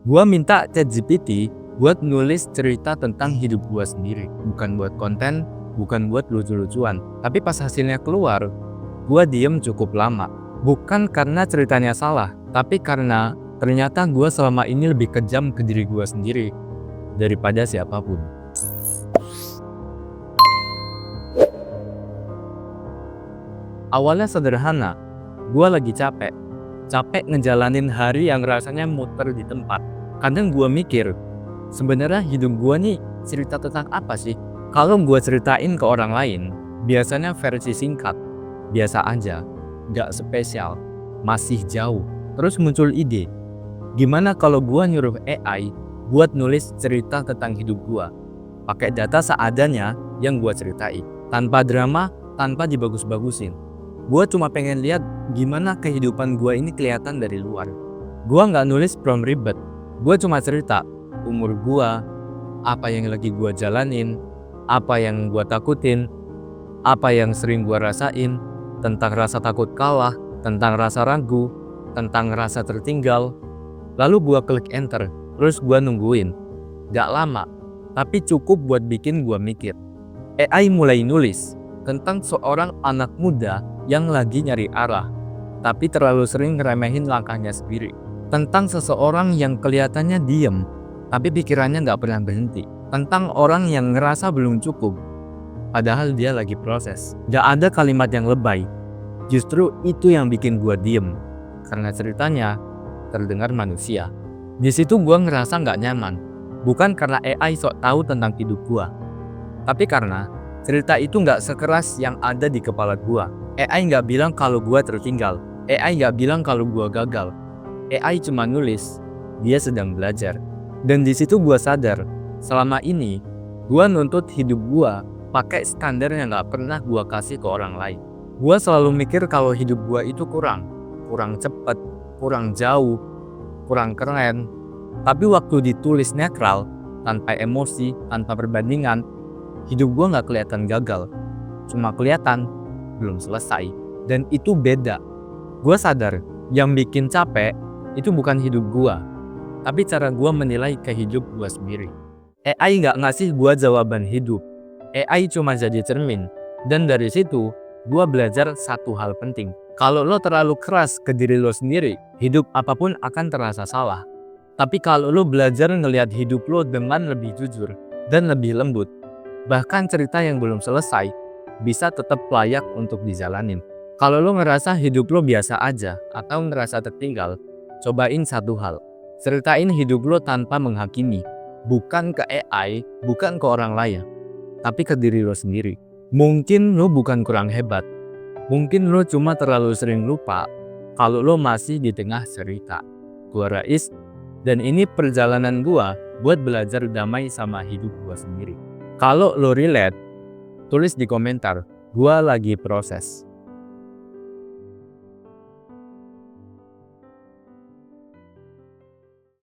Gua minta ChatGPT buat nulis cerita tentang hidup gua sendiri, bukan buat konten, bukan buat lucu-lucuan. Tapi pas hasilnya keluar, gua diem cukup lama. Bukan karena ceritanya salah, tapi karena ternyata gua selama ini lebih kejam ke diri gua sendiri daripada siapapun. Awalnya sederhana, gua lagi capek ngejalanin hari yang rasanya muter di tempat. Kadang gua mikir, sebenarnya hidup gua nih cerita tentang apa sih? Kalau gua ceritain ke orang lain, biasanya versi singkat, biasa aja, gak spesial, masih jauh. Terus muncul ide, gimana kalau gua nyuruh AI buat nulis cerita tentang hidup gua, pakai data seadanya yang gua ceritain, tanpa drama, tanpa dibagus-bagusin. Gua cuma pengen lihat gimana kehidupan gua ini kelihatan dari luar. Gua nggak nulis prompt ribet. Gua cuma cerita umur gua, apa yang lagi gua jalanin, apa yang gua takutin, apa yang sering gua rasain, tentang rasa takut kalah, tentang rasa ragu, tentang rasa tertinggal. Lalu gua klik enter, terus gua nungguin. Gak lama, tapi cukup buat bikin gua mikir. AI mulai nulis tentang seorang anak muda yang lagi nyari arah, tapi terlalu sering ngeremehin langkahnya sendiri. Tentang seseorang yang kelihatannya diem, tapi pikirannya gak pernah berhenti. Tentang orang yang ngerasa belum cukup, padahal dia lagi proses. Gak ada kalimat yang lebay. Justru itu yang bikin gua diem, karena ceritanya terdengar manusia. Di situ gua ngerasa gak nyaman, bukan karena AI sok tahu tentang hidup gua, tapi karena cerita itu gak sekeras yang ada di kepala gua. AI gak bilang kalau gua tertinggal. AI gak bilang kalau gua gagal. AI cuma nulis, dia sedang belajar. Dan di situ gua sadar, selama ini gua nuntut hidup gua pakai standar yang gak pernah gua kasih ke orang lain. Gua selalu mikir kalau hidup gua itu kurang cepet, kurang jauh, kurang keren. Tapi waktu ditulis netral, tanpa emosi, tanpa perbandingan, hidup gua gak kelihatan gagal, cuma kelihatan belum selesai. Dan itu beda. Gua sadar, yang bikin capek itu bukan hidup gua, tapi cara gua menilai ke hidup gua sendiri. AI gak ngasih gua jawaban hidup. AI cuma jadi cermin. Dan dari situ, gua belajar satu hal penting. Kalau lo terlalu keras ke diri lo sendiri, hidup apapun akan terasa salah. Tapi kalau lo belajar ngelihat hidup lo dengan lebih jujur dan lebih lembut, bahkan cerita yang belum selesai bisa tetap layak untuk dijalanin. Kalau lo ngerasa hidup lo biasa aja atau ngerasa tertinggal, cobain satu hal. Ceritain hidup lo tanpa menghakimi. Bukan ke AI, bukan ke orang lain, tapi ke diri lo sendiri. Mungkin lo bukan kurang hebat. Mungkin lo cuma terlalu sering lupa kalau lo masih di tengah cerita. Gua Rais, dan ini perjalanan gua buat belajar damai sama hidup gua sendiri. Kalau lo relate, tulis di komentar, gua lagi proses.